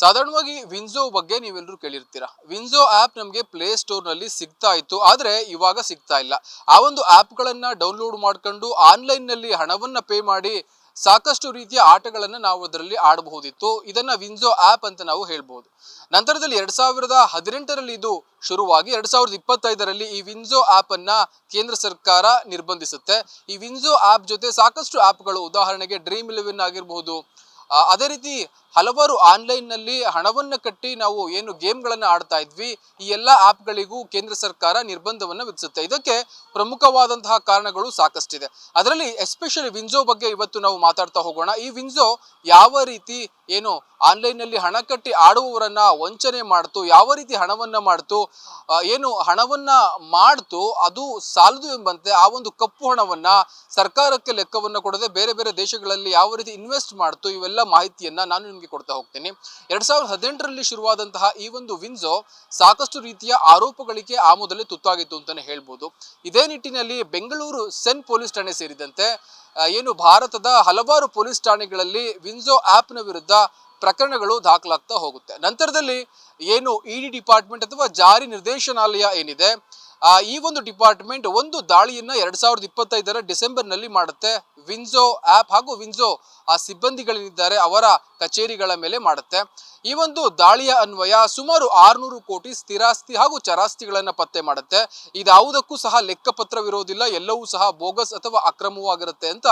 ಸಾಧಾರಣವಾಗಿ ವಿನ್ಸೋ ಬಗ್ಗೆ ನೀವೆಲ್ಲರೂ ಕೇಳಿರ್ತೀರಾ. ವಿನ್ಸೋ ಆಪ್ ನಮಗೆ ಪ್ಲೇ ಸ್ಟೋರ್ ನಲ್ಲಿ ಸಿಗ್ತಾ ಇತ್ತು, ಆದ್ರೆ ಇವಾಗ ಸಿಗ್ತಾ ಇಲ್ಲ. ಆ ಒಂದು ಆಪ್ ಗಳನ್ನ ಡೌನ್ಲೋಡ್ ಮಾಡ್ಕೊಂಡು ಆನ್ಲೈನ್ ನಲ್ಲಿ ಹಣವನ್ನ ಪೇ ಮಾಡಿ ಸಾಕಷ್ಟು ರೀತಿಯ ಆಟಗಳನ್ನ ನಾವು ಅದರಲ್ಲಿ ಆಡಬಹುದಿತ್ತು. ಇದನ್ನ ವಿನ್ಸೋ ಆಪ್ ಅಂತ ನಾವು ಹೇಳ್ಬಹುದು. ನಂತರದಲ್ಲಿ 2018ರಲ್ಲಿ ಇದು ಶುರುವಾಗಿ 2025ರಲ್ಲಿ ಈ ವಿನ್ಸೋ ಆಪ್ ಅನ್ನ ಕೇಂದ್ರ ಸರ್ಕಾರ ನಿರ್ಬಂಧಿಸುತ್ತೆ. ಈ ವಿನ್ಸೋ ಆಪ್ ಜೊತೆ ಸಾಕಷ್ಟು ಆಪ್ಗಳು, ಉದಾಹರಣೆಗೆ ಡ್ರೀಮ್11 ಆಗಿರಬಹುದು, ಅದೇ ರೀತಿ ಹಲವಾರು ಆನ್ಲೈನ್ ನಲ್ಲಿ ಹಣವನ್ನ ಕಟ್ಟಿ ನಾವು ಏನು ಗೇಮ್ಗಳನ್ನ ಆಡ್ತಾ ಇದ್ವಿ, ಈ ಎಲ್ಲಾ ಆಪ್ಗಳಿಗೂ ಕೇಂದ್ರ ಸರ್ಕಾರ ನಿರ್ಬಂಧವನ್ನ ವಿಧಿಸುತ್ತೆ. ಇದಕ್ಕೆ ಪ್ರಮುಖವಾದಂತಹ ಕಾರಣಗಳು ಸಾಕಷ್ಟಿದೆ. ಅದರಲ್ಲಿ ಎಸ್ಪೆಷಲಿ ವಿನ್ಸೋ ಬಗ್ಗೆ ಇವತ್ತು ನಾವು ಮಾತಾಡ್ತಾ ಹೋಗೋಣ. ಈ ವಿನ್ಸೋ ಯಾವ ರೀತಿ ಏನು ಆನ್ಲೈನ್ ನಲ್ಲಿ ಹಣ ಕಟ್ಟಿ ಆಡುವವರನ್ನ ವಂಚನೆ ಮಾಡ್ತು, ಯಾವ ರೀತಿ ಹಣವನ್ನ ಮಾಡ್ತು, ಏನು ಹಣವನ್ನ ಮಾಡ್ತು ಅದು ಸಾಲದು ಎಂಬಂತೆ ಆ ಒಂದು ಕಪ್ಪು ಹಣವನ್ನ ಸರ್ಕಾರಕ್ಕೆ ಲೆಕ್ಕವನ್ನ ಕೊಡದೆ ಬೇರೆ ಬೇರೆ ದೇಶಗಳಲ್ಲಿ ಯಾವ ರೀತಿ ಇನ್ವೆಸ್ಟ್ ಮಾಡ್ತು, ಇವೆಲ್ಲ ಮಾಹಿತಿಯನ್ನ ನಾನು ನಿಮಗೆ ಕೊಡ್ತಾ ಹೋಗ್ತೀನಿ. 2018ರಲ್ಲಿ ಶುರುವಾದಂತಹ ಈ ಒಂದು ವಿನ್ಸೋ ಸಾಕಷ್ಟು ರೀತಿಯ ಆರೋಪಗಳಿಗೆ ಆ ಮೊದಲೇ ತುತ್ತಾಗಿತ್ತು ಅಂತಾನೆ ಹೇಳ್ಬೋದು. ಇದೇ ನಿಟ್ಟಿನಲ್ಲಿ ಬೆಂಗಳೂರು ಸೆನ್ ಪೊಲೀಸ್ ಠಾಣೆ ಸೇರಿದಂತೆ ಏನು ಭಾರತದ ಹಲವಾರು ಪೊಲೀಸ್ ಠಾಣೆಗಳಲ್ಲಿ ವಿನ್ಸೋ ಆಪ್ ನ ವಿರುದ್ಧ ಪ್ರಕರಣಗಳು ದಾಖಲಾಗ್ತಾ ಹೋಗುತ್ತೆ. ನಂತರದಲ್ಲಿ ಏನು ಇಡಿ ಡಿಪಾರ್ಟ್ಮೆಂಟ್ ಅಥವಾ ಜಾರಿ ನಿರ್ದೇಶನಾಲಯ ಏನಿದೆ, ಈ ಒಂದು ಡಿಪಾರ್ಟ್ಮೆಂಟ್ ಒಂದು ದಾಳಿಯನ್ನ 2025ರ ಡಿಸೆಂಬರ್ ನಲ್ಲಿ ಮಾಡುತ್ತೆ. ವಿನ್ಸೋ ಆಪ್ ಹಾಗೂ ವಿನ್ಸೋ ಆ ಸಿಬ್ಬಂದಿಗಳೇನಿದ್ದಾರೆ ಅವರ ಕಚೇರಿಗಳ ಮೇಲೆ ಮಾಡುತ್ತೆ. ಈ ಒಂದು ದಾಳಿಯ ಅನ್ವಯ ಸುಮಾರು 600 ಕೋಟಿ ಸ್ಥಿರಾಸ್ತಿ ಹಾಗೂ ಚರಾಸ್ತಿಗಳನ್ನ ಪತ್ತೆ ಮಾಡುತ್ತೆ. ಇದ್ಯಾವುದಕ್ಕೂ ಸಹ ಲೆಕ್ಕಪತ್ರವಿರೋದಿಲ್ಲ, ಎಲ್ಲವೂ ಸಹ ಬೋಗಸ್ ಅಥವಾ ಅಕ್ರಮವಾಗಿರುತ್ತೆ ಅಂತ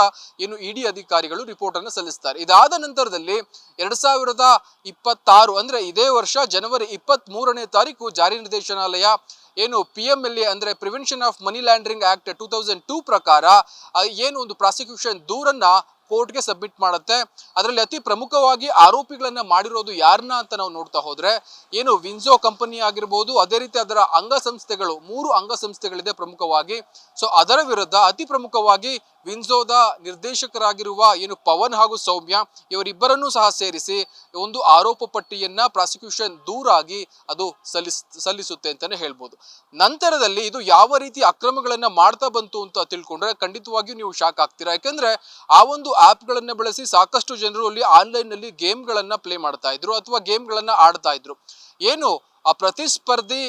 ಏನು ಇಡಿ ಅಧಿಕಾರಿಗಳು ರಿಪೋರ್ಟ್ ಅನ್ನು ಸಲ್ಲಿಸ್ತಾರೆ. ಇದಾದ ನಂತರದಲ್ಲಿ 2026 ಅಂದ್ರೆ ಇದೇ ವರ್ಷ ಜನವರಿ 23ನೇ ತಾರೀಕು ಜಾರಿ ನಿರ್ದೇಶನಾಲಯ ಏನು PMLA ಅಂದ್ರೆ prevention of money laundering act 2002 ಪ್ರಕಾರ ಏನು ಒಂದು ಪ್ರಾಸಿಕ್ಯೂಷನ್ ದೂರನ್ನ ಕೋರ್ಟ್ಗೆ ಸಬ್ಮಿಟ್ ಮಾಡುತ್ತೆ. ಅದರಲ್ಲಿ ಅತಿ ಪ್ರಮುಖವಾಗಿ ಆರೋಪಿಗಳನ್ನ ಮಾಡಿರೋದು ಯಾರನ್ನ ಅಂತ ನಾವು ನೋಡ್ತಾ ಹೋದ್ರೆ ಏನು ವಿನ್ಸೋ ಕಂಪನಿ ಆಗಿರ್ಬೋದು, ಅದೇ ರೀತಿ ಅದರ ಅಂಗಸಂಸ್ಥೆಗಳು, 3 ಅಂಗಸಂಸ್ಥೆಗಳಿದೆ ಪ್ರಮುಖವಾಗಿ. ಸೊ ಅದರ ವಿರುದ್ಧ ಅತಿ ಪ್ರಮುಖವಾಗಿ ವಿನ್ಸೋದ ನಿರ್ದೇಶಕರಾಗಿರುವ ಏನು ಪವನ್ ಹಾಗೂ ಸೌಮ್ಯ ಇವರಿಬ್ಬರನ್ನೂ ಸಹ ಸೇರಿಸಿ ಒಂದು ಆರೋಪ ಪಟ್ಟಿಯನ್ನ ಪ್ರಾಸಿಕ್ಯೂಷನ್ ದೂರಾಗಿ ಅದು ಸಲ್ಲಿಸುತ್ತೆ ಅಂತಾನೆ ಹೇಳ್ಬೋದು. ನಂತರದಲ್ಲಿ ಇದು ಯಾವ ರೀತಿ ಅಕ್ರಮಗಳನ್ನ ಮಾಡ್ತಾ ಬಂತು ಅಂತ ತಿಳ್ಕೊಂಡ್ರೆ ಖಂಡಿತವಾಗಿಯೂ ನೀವು ಶಾಕ್ ಆಗ್ತೀರಾ. ಯಾಕಂದ್ರೆ ಆ ಒಂದು ಆಪ್ ಗಳನ್ನ ಬಳಸಿ ಸಾಕಷ್ಟು ಜನರು ಅಲ್ಲಿ ಆನ್ಲೈನ್ ನಲ್ಲಿ ಗೇಮ್ ಗಳನ್ನ ಪ್ಲೇ ಮಾಡ್ತಾ ಇದ್ರು ಅಥವಾ ಗೇಮ್ ಗಳನ್ನ ಆಡ್ತಾ ಇದ್ರು. ಏನು ಆ ಪ್ರತಿಸ್ಪರ್ಧಿ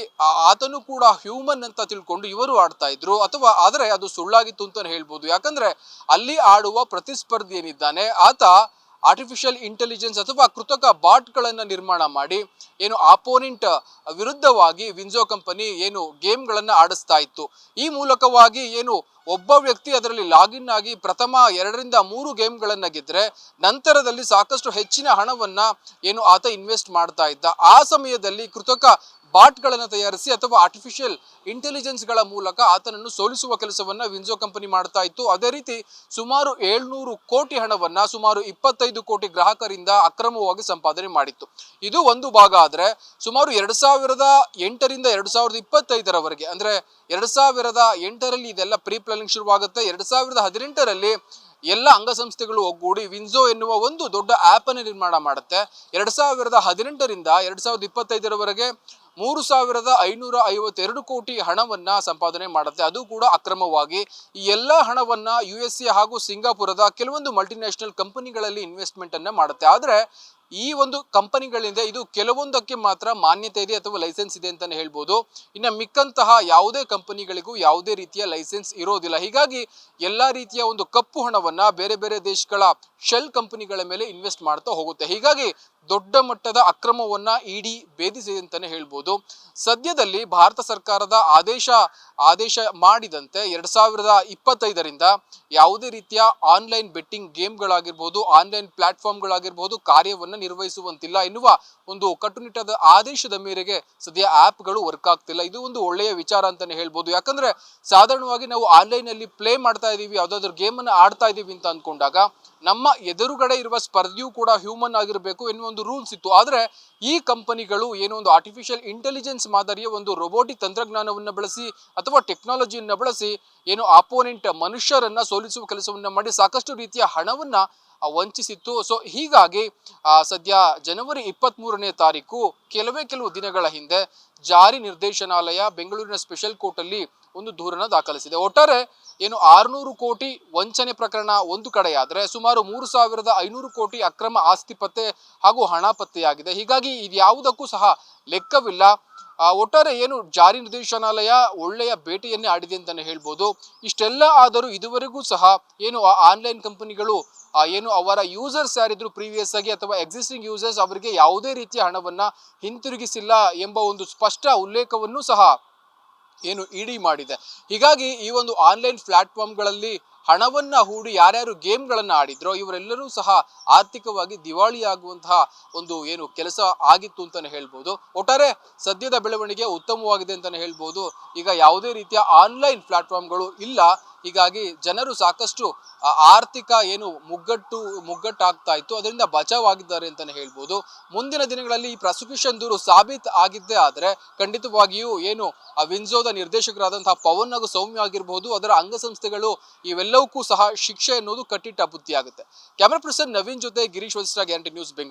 ಆತನು ಕೂಡ ಹ್ಯೂಮನ್ ಅಂತ ತಿಳ್ಕೊಂಡು ಇವರು ಆಡ್ತಾ ಇದ್ರು, ಅಥವಾ ಆದ್ರೆ ಅದು ಸುಳ್ಳಾಗಿತ್ತು ಅಂತ ಹೇಳ್ಬೋದು. ಯಾಕಂದ್ರೆ ಅಲ್ಲಿ ಆಡುವ ಪ್ರತಿಸ್ಪರ್ಧಿ ಏನಿದ್ದಾನೆ ಆತ ಆರ್ಟಿಫಿಷಿಯಲ್ ಇಂಟೆಲಿಜೆನ್ಸ್ ಅಥವಾ ಕೃತಕ ಬಾಟ್ ಗಳನ್ನ ನಿರ್ಮಾಣ ಮಾಡಿ ಏನು ಆಪೋನೆಂಟ್ ವಿರುದ್ಧವಾಗಿ ವಿನ್ಸೋ ಕಂಪನಿ ಏನು ಗೇಮ್ ಗಳನ್ನ ಆಡಿಸ್ತಾ ಇತ್ತು. ಈ ಮೂಲಕವಾಗಿ ಏನು ಒಬ್ಬ ವ್ಯಕ್ತಿ ಅದರಲ್ಲಿ ಲಾಗಿನ್ ಆಗಿ ಪ್ರಥಮ 2ರಿಂದ 3 ಗೇಮ್ಗಳನ್ನ ಗೆದ್ರೆ ನಂತರದಲ್ಲಿ ಸಾಕಷ್ಟು ಹೆಚ್ಚಿನ ಹಣವನ್ನ ಏನು ಆತ ಇನ್ವೆಸ್ಟ್ ಮಾಡ್ತಾ ಇದ್ದ. ಆ ಸಮಯದಲ್ಲಿ ಕೃತಕ ಬಾಟ್ಗಳನ್ನು ತಯಾರಿಸಿ ಅಥವಾ ಆರ್ಟಿಫಿಷಿಯಲ್ ಇಂಟೆಲಿಜೆನ್ಸ್ ಗಳ ಮೂಲಕ ಆತನನ್ನು ಸೋಲಿಸುವ ಕೆಲಸವನ್ನ ವಿನ್ಸೋ ಕಂಪನಿ ಮಾಡ್ತಾ ಇತ್ತು. ಅದೇ ರೀತಿ ಸುಮಾರು 700 ಕೋಟಿ ಹಣವನ್ನ ಸುಮಾರು 25 ಕೋಟಿ ಗ್ರಾಹಕರಿಂದ ಅಕ್ರಮವಾಗಿ ಸಂಪಾದನೆ ಮಾಡಿತ್ತು. ಇದು ಒಂದು ಭಾಗ. ಆದ್ರೆ ಸುಮಾರು 2008ರಿಂದ 2025ರವರೆಗೆ ಅಂದ್ರೆ 2008ರಲ್ಲಿ ಇದೆಲ್ಲ ಪ್ರೀ ಪ್ಲಾನಿಂಗ್ ಶುರುವಾಗುತ್ತೆ. 2018ರಲ್ಲಿ ಎಲ್ಲ ಅಂಗಸಂಸ್ಥೆಗಳು ಒಗ್ಗೂಡಿ ವಿನ್ಸೋ ಎನ್ನುವ ಒಂದು ದೊಡ್ಡ ಆಪ್ ಅನ್ನು ನಿರ್ಮಾಣ ಮಾಡುತ್ತೆ. 2018ರಿಂದ 2025ರವರೆಗೆ 3552 ಕೋಟಿ ಹಣವನ್ನ ಸಂಪಾದನೆ ಮಾಡುತ್ತೆ, ಅದು ಕೂಡ ಅಕ್ರಮವಾಗಿ. ಈ ಎಲ್ಲ ಹಣವನ್ನ USA ಹಾಗೂ ಸಿಂಗಾಪುರದ ಕೆಲವೊಂದು ಮಲ್ಟಿನ್ಯಾಷನಲ್ ಕಂಪನಿಗಳಲ್ಲಿ ಇನ್ವೆಸ್ಟ್ಮೆಂಟ್ ಅನ್ನ ಮಾಡುತ್ತೆ. ಆದ್ರೆ ಈ ಒಂದು ಕಂಪನಿಗಳಿಂದ ಇದು ಕೆಲವೊಂದಕ್ಕೆ ಮಾತ್ರ ಮಾನ್ಯತೆ ಇದೆ ಅಥವಾ ಲೈಸೆನ್ಸ್ ಇದೆ ಅಂತಾನೆ ಹೇಳ್ಬೋದು. ಇನ್ನ ಮಿಕ್ಕಂತಹ ಯಾವುದೇ ಕಂಪನಿಗಳಿಗೂ ಯಾವುದೇ ರೀತಿಯ ಲೈಸೆನ್ಸ್ ಇರೋದಿಲ್ಲ. ಹೀಗಾಗಿ ಎಲ್ಲಾ ರೀತಿಯ ಒಂದು ಕಪ್ಪು ಹಣವನ್ನ ಬೇರೆ ಬೇರೆ ದೇಶಗಳ ಶೆಲ್ ಕಂಪನಿಗಳ ಮೇಲೆ ಇನ್ವೆಸ್ಟ್ ಮಾಡ್ತಾ ಹೋಗುತ್ತೆ. ಹೀಗಾಗಿ ದೊಡ್ಡ ಮಟ್ಟದ ಅಕ್ರಮವನ್ನ ಇಡಿ ಭೇದಿಸಿದೆ ಅಂತಾನೆ ಹೇಳ್ಬೋದು. ಸದ್ಯದಲ್ಲಿ ಭಾರತ ಸರ್ಕಾರದ ಆದೇಶ ಮಾಡಿದಂತೆ 2025ರಿಂದ ಯಾವುದೇ ರೀತಿಯ ಆನ್ಲೈನ್ ಬೆಟ್ಟಿಂಗ್ ಗೇಮ್ಗಳಾಗಿರ್ಬೋದು, ಆನ್ಲೈನ್ ಪ್ಲಾಟ್ಫಾರ್ಮ್ಗಳಾಗಿರ್ಬೋದು ಕಾರ್ಯವನ್ನ ನಿರ್ವಹಿಸುವಂತಿಲ್ಲ ಎನ್ನುವ ಒಂದು ಕಟ್ಟುನಿಟ್ಟಾದ ಆದೇಶದ ಮೇರೆಗೆ ಸದ್ಯ ಆಪ್ಗಳು ವರ್ಕ್ ಆಗ್ತಿಲ್ಲ. ಇದು ಒಂದು ಒಳ್ಳೆಯ ವಿಚಾರ ಅಂತಾನೆ ಹೇಳ್ಬೋದು. ಯಾಕಂದ್ರೆ ಸಾಧಾರಣವಾಗಿ ನಾವು ಆನ್ಲೈನ್ ಅಲ್ಲಿ ಪ್ಲೇ ಮಾಡ್ತಾ ಇದೀವಿ, ಯಾವ್ದಾದ್ರು ಗೇಮ್ ಅನ್ನ ಆಡ್ತಾ ಇದೀವಿ ಅಂತ ಅನ್ಕೊಂಡಾಗ ನಮ್ಮ ಎದುರುಗಡೆ ಇರುವ ಸ್ಪರ್ಧಿಯೂ ಕೂಡ ಹ್ಯೂಮನ್ ಆಗಿರಬೇಕು ಎನ್ನುವ ಒಂದು ರೂಲ್ಸ್ ಇತ್ತು. ಆದ್ರೆ ಈ ಕಂಪನಿಗಳು ಏನೋ ಒಂದು ಆರ್ಟಿಫಿಷಿಯಲ್ ಇಂಟೆಲಿಜೆನ್ಸ್ ಮಾದರಿಯ ಒಂದು ರೋಬೋಟಿಕ್ ತಂತ್ರಜ್ಞಾನವನ್ನ ಬಳಸಿ ಅಥವಾ ಟೆಕ್ನಾಲಜಿಯನ್ನ ಬಳಸಿ ಏನು ಆಪೋನೆಂಟ್ ಮನುಷ್ಯರನ್ನ ಸೋಲಿಸುವ ಕೆಲಸವನ್ನ ಮಾಡಿ ಸಾಕಷ್ಟು ರೀತಿಯ ಹಣವನ್ನ ವಂಚಿಸಿತ್ತು. ಸೊ ಹೀಗಾಗಿ ಸದ್ಯ ಜನವರಿ 23ನೇ ತಾರೀಕು ಕೆಲವು ದಿನಗಳ ಹಿಂದೆ ಜಾರಿ ನಿರ್ದೇಶನಾಲಯ ಬೆಂಗಳೂರಿನ ಸ್ಪೆಷಲ್ ಕೋರ್ಟ್ ಅಲ್ಲಿ ಒಂದು ದೂರನ್ನ ದಾಖಲಿಸಿದೆ. ಒಟ್ಟಾರೆ ಏನು 600 ಕೋಟಿ ವಂಚನೆ ಪ್ರಕರಣ ಒಂದು ಕಡೆಯಾದ್ರೆ ಸುಮಾರು 3,500 ಕೋಟಿ ಅಕ್ರಮ ಆಸ್ತಿ ಪತ್ತೆ ಹಾಗೂ ಹಣ ಪತ್ತೆಯಾಗಿದೆ. ಹೀಗಾಗಿ ಇದ್ಯಾವುದಕ್ಕೂ ಸಹ ಲೆಕ್ಕವಿಲ್ಲ. ಒಟ್ಟಾರೆ ಏನು ಜಾರಿ ನಿರ್ದೇಶನಾಲಯ ಒಳ್ಳೆಯ ಬೇಟೆಯನ್ನೇ ಆಡಿದೆ ಅಂತಾನೆ ಹೇಳ್ಬೋದು. ಇಷ್ಟೆಲ್ಲ ಆದರೂ ಇದುವರೆಗೂ ಸಹ ಏನು ಆನ್ಲೈನ್ ಕಂಪನಿಗಳು ಏನು ಅವರ ಯೂಸರ್ಸ್ ಯಾರಿದ್ರು ಪ್ರೀವಿಯಸ್ ಆಗಿ ಅಥವಾ ಎಕ್ಸಿಸ್ಟಿಂಗ್ ಯೂಸರ್ಸ್ ಅವರಿಗೆ ಯಾವುದೇ ರೀತಿಯ ಹಣವನ್ನ ಹಿಂತಿರುಗಿಸಿಲ್ಲ ಎಂಬ ಒಂದು ಸ್ಪಷ್ಟ ಉಲ್ಲೇಖವನ್ನು ಸಹ ಏನು ಇಡಿ ಮಾಡಿದೆ. ಹೀಗಾಗಿ ಈ ಒಂದು ಆನ್ಲೈನ್ ಪ್ಲಾಟ್ಫಾರ್ಮ್ಗಳಲ್ಲಿ ಹಣವನ್ನ ಹೂಡಿ ಯಾರ್ಯಾರು ಗೇಮ್ಗಳನ್ನ ಆಡಿದ್ರೋ ಇವರೆಲ್ಲರೂ ಸಹ ಆರ್ಥಿಕವಾಗಿ ದಿವಾಳಿಯಾಗುವಂತಹ ಒಂದು ಏನು ಕೆಲಸ ಆಗಿತ್ತು ಅಂತಾನೆ ಹೇಳ್ಬೋದು. ಒಟ್ಟಾರೆ ಸದ್ಯದ ಬೆಳವಣಿಗೆ ಉತ್ತಮವಾಗಿದೆ ಅಂತಾನೆ ಹೇಳ್ಬೋದು. ಈಗ ಯಾವುದೇ ರೀತಿಯ ಆನ್ಲೈನ್ ಪ್ಲಾಟ್ಫಾರ್ಮ್ಗಳು ಇಲ್ಲ. ಹೀಗಾಗಿ ಜನರು ಸಾಕಷ್ಟು ಆರ್ಥಿಕ ಏನು ಮುಗ್ಗಟ್ಟಾಗ್ತಾ ಇತ್ತು ಅದರಿಂದ ಬಚಾವಾಗಿದ್ದಾರೆ ಅಂತಾನೆ ಹೇಳ್ಬೋದು. ಮುಂದಿನ ದಿನಗಳಲ್ಲಿ ಈ ಪ್ರಾಸಿಕ್ಯೂಷನ್ ದೂರು ಸಾಬೀತ್ ಆಗಿದ್ದೇ ಆದ್ರೆ ಖಂಡಿತವಾಗಿಯೂ ಏನು ವಿನ್ಸೋದ ನಿರ್ದೇಶಕರಾದಂತಹ ಪವನ್ ಹಾಗೂ ಸೌಮ್ಯ ಆಗಿರಬಹುದು, ಅದರ ಅಂಗಸಂಸ್ಥೆಗಳು ಇವೆಲ್ಲವಕ್ಕೂ ಸಹ ಶಿಕ್ಷೆ ಎನ್ನುವುದು ಕಟ್ಟಿಟ್ಟ ಬುದ್ಧಿಯಾಗುತ್ತೆ. ಕ್ಯಾಮರಾ ಪರ್ಸನ್ ನವೀನ್ ಜೊತೆ ಗಿರೀಶ್ ವಸ್ತ್ರ, ಗ್ಯಾರಂಟಿ ನ್ಯೂಸ್, ಬೆಂಗಳೂರು.